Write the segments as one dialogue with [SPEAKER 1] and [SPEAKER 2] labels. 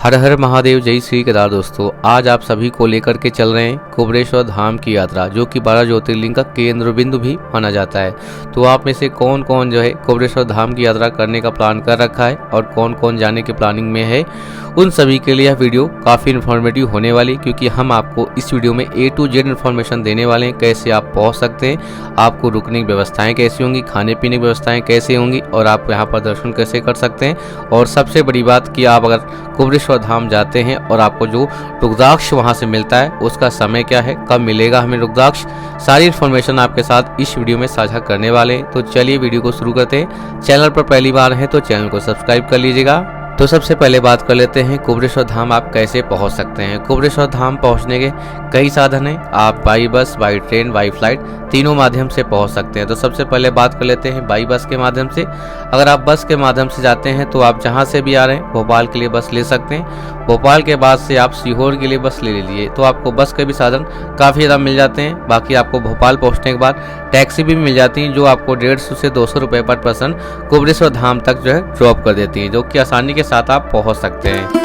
[SPEAKER 1] हर हर महादेव, जय श्री केदार। दोस्तों, आज आप सभी को लेकर के चल रहे हैं कुबरेश्वर धाम की यात्रा, जो कि 12 ज्योतिर्लिंग का केंद्र बिंदु भी माना जाता है। तो आप में से कौन कौन जो है कुबरेश्वर धाम की यात्रा करने का प्लान कर रखा है और कौन कौन जाने के प्लानिंग में है, उन सभी के लिए यह वीडियो काफ़ी इन्फॉर्मेटिव होने वाली, क्योंकि हम आपको इस वीडियो में A to Z इन्फॉर्मेशन देने वाले हैं। कैसे आप पहुँच सकते हैं, आपको रुकने की व्यवस्थाएँ कैसी होंगी, खाने पीने की व्यवस्थाएँ कैसे होंगी और आप यहाँ पर दर्शन कैसे कर सकते हैं। और सबसे बड़ी बात कि आप अगर कुबरेश्वर धाम जाते हैं और आपको जो रुद्राक्ष वहां से मिलता है उसका समय क्या है, कब मिलेगा हमें रुद्राक्ष, सारी इन्फॉर्मेशन आपके साथ इस वीडियो में साझा करने वाले हैं। तो चलिए वीडियो को शुरू करते हैं। चैनल पर पहली बार है तो चैनल को सब्सक्राइब कर लीजिएगा। तो सबसे पहले बात कर लेते हैं कुबरेश्वर धाम आप कैसे पहुंच सकते हैं। कुबरेश्वर धाम पहुंचने के कई साधन हैं। आप by bus, by train, by flight तीनों माध्यम से पहुंच सकते हैं। तो सबसे पहले बात कर लेते हैं बाई बस के माध्यम से। अगर आप बस के माध्यम से जाते हैं तो आप जहां से भी आ रहे हैं भोपाल के लिए बस ले सकते हैं। भोपाल के बाद से आप सीहोर के लिए बस ले लीजिए, तो आपको बस के भी साधन काफ़ी ज़्यादा मिल जाते हैं। बाकी आपको भोपाल पहुंचने के बाद टैक्सी भी मिल जाती हैं, जो आपको 150 से 200 रुपये पर पर्सन कुबरेश्वर धाम तक जो है ड्रॉप कर देती हैं, जो कि आसानी के साथ आप पहुंच सकते हैं।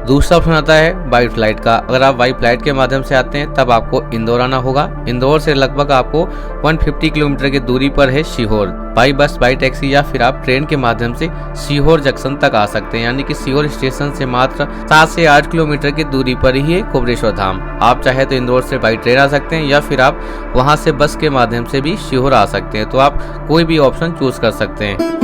[SPEAKER 1] दूसरा ऑप्शन आता है बाई फ्लाइट का। अगर आप बाई फ्लाइट के माध्यम से आते हैं तब आपको इंदौर आना होगा। इंदौर से लगभग आपको 150 किलोमीटर की दूरी पर है Sehore. By bus, by taxi या फिर आप ट्रेन के माध्यम से सीहोर जंक्शन तक आ सकते हैं, यानी कि सीहोर स्टेशन से मात्र 7 से 8 किलोमीटर की दूरी पर ही है कुबरेश्वर धाम। आप चाहे तो इंदौर से बाई ट्रेन आ सकते हैं या फिर आप वहां से बस के माध्यम से भी सीहोर आ सकते हैं। तो आप कोई भी ऑप्शन चूज कर सकते हैं।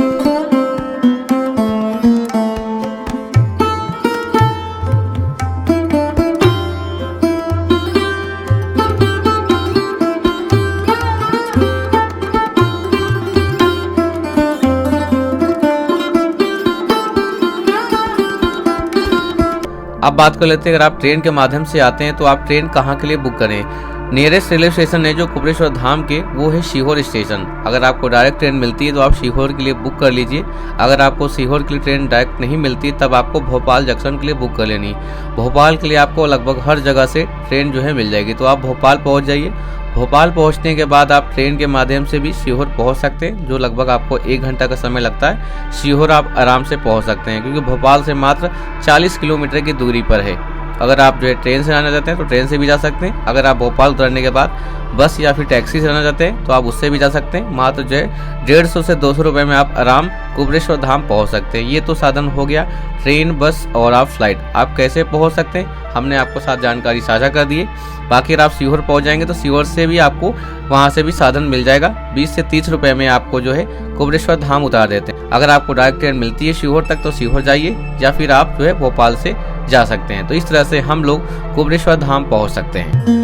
[SPEAKER 1] अब बात कर लेते हैं, अगर आप ट्रेन के माध्यम से आते हैं तो आप ट्रेन कहाँ के लिए बुक करें। नियरेस्ट रेलवे स्टेशन है जो कुबरेश्वर धाम के, वो है सीहोर स्टेशन। अगर आपको डायरेक्ट ट्रेन मिलती है तो आप सीहोर के लिए बुक कर लीजिए। अगर आपको सीहोर के लिए ट्रेन डायरेक्ट नहीं मिलती तब आपको भोपाल जंक्शन के लिए बुक कर लेनी। भोपाल के लिए आपको लगभग हर जगह से ट्रेन जो है मिल जाएगी, तो आप भोपाल पहुँच जाइए। भोपाल पहुंचने के बाद आप ट्रेन के माध्यम से भी सीहोर पहुंच सकते हैं, जो लगभग आपको 1 घंटा का समय लगता है। सीहोर आप आराम से पहुंच सकते हैं, क्योंकि भोपाल से मात्र 40 किलोमीटर की दूरी पर है। अगर आप जो है ट्रेन से आना चाहते हैं तो ट्रेन से भी जा सकते हैं। अगर आप भोपाल उतरने के बाद बस या फिर टैक्सी से आना चाहते हैं तो आप उससे भी जा सकते हैं। मात्र जो है 150 से 200 रुपये में आप आराम कुबरेश्वर धाम पहुंच सकते हैं। ये तो साधन हो गया ट्रेन, बस और आप फ्लाइट। आप कैसे पहुंच सकते हैं हमने आपको साथ जानकारी साझा कर दी है। बाकी अगर आप सीहोर पहुंच जाएंगे तो सीहोर से भी आपको वहां से भी साधन मिल जाएगा। 20 से 30 रुपये में आपको जो है कुबरेश्वर धाम उतार देते हैं। अगर आपको डायरेक्ट ट्रेन मिलती है सीहोर तक तो सीहोर जाइए, या फिर आप जो है भोपाल से जा सकते हैं। तो इस तरह से हम लोग कुबरेश्वर धाम पहुंच सकते हैं।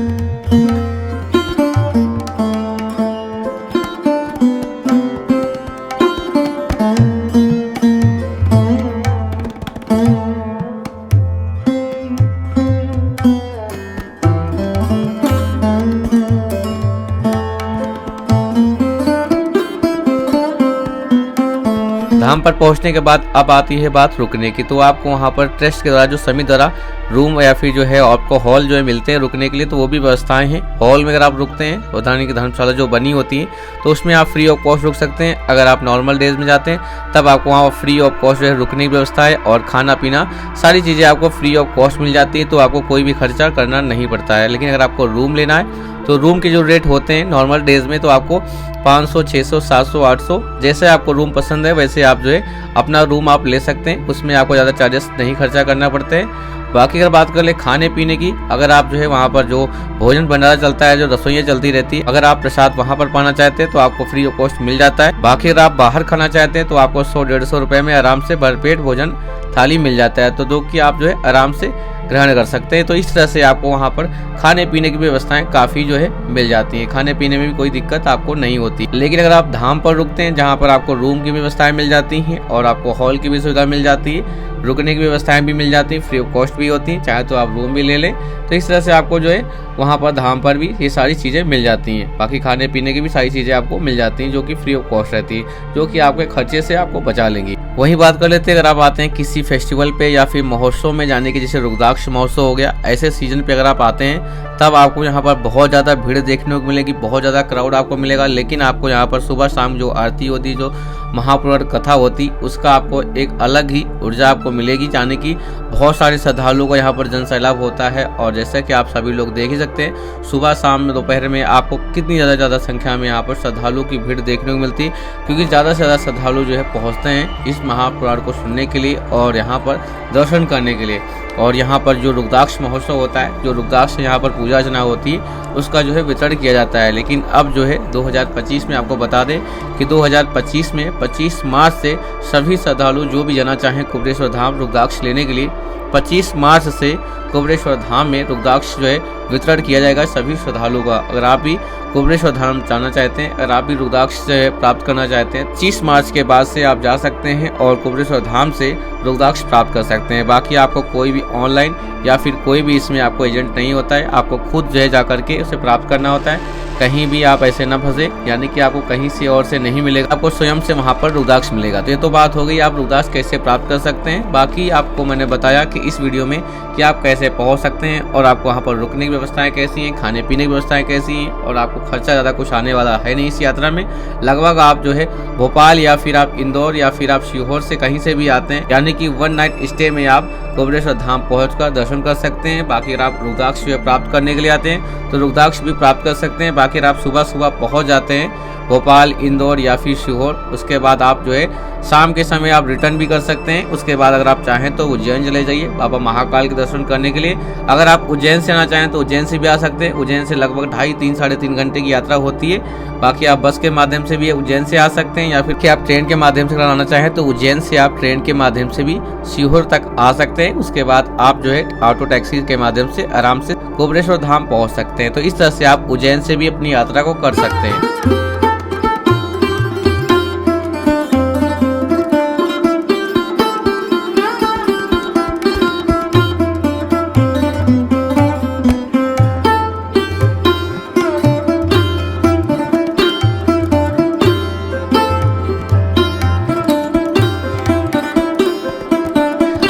[SPEAKER 1] धाम पर पहुंचने के बाद अब आती है बात रुकने की। तो आपको वहां पर ट्रस्ट के द्वारा, जो समिति द्वारा रूम या फिर जो है आपको हॉल जो है मिलते हैं रुकने के लिए, तो वो भी व्यवस्थाएं हैं। हॉल में अगर आप रुकते हैं, वधानी की धर्मशाला जो बनी होती है, तो उसमें आप फ्री ऑफ कॉस्ट रुक सकते हैं। अगर आप नॉर्मल डेज में जाते हैं तब आपको वहाँ फ्री ऑफ कॉस्ट जो है रुकने की व्यवस्था है, और खाना पीना सारी चीज़ें आपको फ्री ऑफ कॉस्ट मिल जाती है। तो आपको कोई भी खर्चा करना नहीं पड़ता है। लेकिन अगर आपको रूम लेना है तो रूम के जो रेट होते हैं नॉर्मल डेज में, तो आपको 500, 600, 700, 800 जैसे आपको रूम पसंद है वैसे आप जो है अपना रूम आप ले सकते हैं। उसमें आपको ज़्यादा चार्जेस नहीं खर्चा करना पड़ते हैं। बाकी अगर बात कर ले खाने पीने की, अगर आप जो है वहाँ पर जो भोजन भंडारा चलता है, जो रसोइयाँ चलती रहती है, अगर आप प्रसाद वहाँ पर पाना चाहते हैं तो आपको फ्री ऑफ कॉस्ट मिल जाता है। बाकी अगर आप बाहर खाना चाहते हैं तो आपको 100-150 रुपये में आराम से भरपेट भोजन थाली मिल जाता है। तो जो कि आप जो है आराम से ग्रहण कर सकते हैं। तो इस तरह से आपको वहाँ पर खाने पीने की व्यवस्थाएं काफ़ी जो है मिल जाती हैं, खाने पीने में भी कोई दिक्कत आपको नहीं होती। लेकिन अगर आप धाम पर रुकते हैं जहाँ पर आपको रूम की व्यवस्थाएं मिल जाती हैं और आपको हॉल की भी सुविधा मिल जाती है, रुकने की व्यवस्थाएं भी मिल जाती हैं, फ्री ऑफ कॉस्ट भी होती हैं, चाहे तो आप रूम भी ले लें। तो इस तरह से आपको जो है वहाँ पर धाम पर भी ये सारी चीज़ें मिल जाती हैं। बाकी खाने पीने की भी सारी चीज़ें आपको मिल जाती हैं जो कि फ्री ऑफ कॉस्ट रहती है, जो कि आपके खर्चे से आपको बचा लेंगी। वहीं बात कर लेते हैं अगर आप आते हैं किसी फेस्टिवल पे या फिर महोत्सव में जाने की, जैसे रुद्राक्ष महोत्सव हो गया, ऐसे सीजन पे अगर आप आते हैं तब आपको यहाँ पर बहुत ज़्यादा भीड़ देखने को मिलेगी, बहुत ज़्यादा क्राउड आपको मिलेगा। लेकिन आपको यहाँ पर सुबह शाम जो आरती होती, जो महापुराण कथा होती, उसका आपको एक अलग ही ऊर्जा आपको मिलेगी जाने की। बहुत सारे श्रद्धालुओं का यहाँ पर जनसैलाब होता है और जैसा कि आप सभी लोग देख ही सकते हैं सुबह शाम में दोपहर में आपको कितनी ज़्यादा संख्या में यहाँ पर श्रद्धालुओं की भीड़ देखने को मिलती है, क्योंकि ज़्यादा से ज़्यादा श्रद्धालु जो है पहुँचते हैं इस महापुराण को सुनने के लिए और यहाँ पर दर्शन करने के लिए। और यहाँ पर जो रुद्राक्ष महोत्सव होता है, जो रुद्राक्ष यहाँ पर पूजा अर्चना होती है, उसका जो है वितरण किया जाता है। लेकिन अब जो है 2025 में आपको बता दें कि 2025 में 25 मार्च से सभी श्रद्धालु जो भी जाना चाहें कुबेरेश्वर धाम रुद्राक्ष लेने के लिए, 25 मार्च से कुबेरेश्वर धाम में रुद्राक्ष जो है वितरण किया जाएगा सभी श्रद्धालुओं का। अगर आप भी कुबेरेश्वर धाम जाना चाहते हैं, अगर आप भी रुद्राक्ष से प्राप्त करना चाहते हैं, 25 मार्च के बाद से आप जा सकते हैं और कुबेरेश्वर धाम से रुद्राक्ष प्राप्त कर सकते हैं। बाकी आपको कोई भी ऑनलाइन या फिर कोई भी इसमें आपको एजेंट नहीं होता है, आपको खुद जो है जा करके उसे प्राप्त करना होता है। कहीं भी आप ऐसे न फंसे, यानी कि आपको कहीं से और से नहीं मिलेगा, आपको स्वयं से वहाँ पर रुद्राक्ष मिलेगा। तो ये तो बात हो गई आप रुद्राक्ष कैसे प्राप्त कर सकते हैं। बाकी आपको मैंने बताया कि इस वीडियो में कि आप कैसे पहुँच सकते हैं और आपको वहाँ पर रुकने की व्यवस्थाएं कैसी हैं, खाने पीने की व्यवस्थाएं कैसी हैं, और आपको खर्चा ज़्यादा कुछ आने वाला है नहीं इस यात्रा में। लगभग आप जो है भोपाल या फिर आप इंदौर या फिर आप सीहोर से कहीं से भी आते हैं, यानी कि 1 नाइट स्टे में आप कुबेरेश्वर धाम पहुंचकर दर्शन कर सकते हैं। बाकी अगर आप रुद्राक्ष प्राप्त करने के लिए आते हैं तो रुद्राक्ष भी प्राप्त कर सकते हैं। बाकी अगर आप सुबह सुबह पहुंच जाते हैं भोपाल, इंदौर या फिर सीहोर, उसके बाद आप जो है शाम के समय आप रिटर्न भी कर सकते हैं। उसके बाद अगर आप चाहें तो उज्जैन चले जाइए बाबा महाकाल के दर्शन करने के लिए। अगर आप उज्जैन से आना चाहें तो उज्जैन से भी आ सकते हैं। उज्जैन से लगभग 2.5, 3, 3.5 घंटे की यात्रा होती है। बाकी आप बस के माध्यम से भी उज्जैन से आ सकते हैं या फिर कि आप ट्रेन के माध्यम से आना चाहें तो उज्जैन से आप ट्रेन के माध्यम से भी सीहोर तक आ सकते हैं। उसके बाद आप जो है ऑटो टैक्सी के माध्यम से आराम से कुबेरेश्वर धाम पहुँच सकते हैं। तो इस तरह से आप उज्जैन से भी अपनी यात्रा को कर सकते हैं।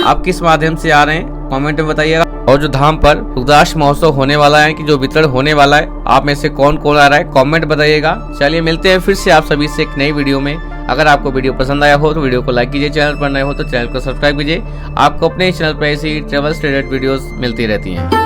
[SPEAKER 1] आप किस माध्यम से आ रहे हैं कमेंट में बताइएगा। और जो धाम पर रुद्राक्ष महोत्सव होने वाला है कि जो वितरण होने वाला है, आप में से कौन कौन आ रहा है कमेंट बताइएगा। चलिए मिलते हैं फिर से आप सभी से एक नई वीडियो में। अगर आपको वीडियो पसंद आया हो तो वीडियो को लाइक कीजिए, चैनल पर नए हो तो चैनल को सब्सक्राइब कीजिए। आपको अपने चैनल पर ऐसी ट्रैवल रिलेटेड वीडियोस मिलती रहती हैं।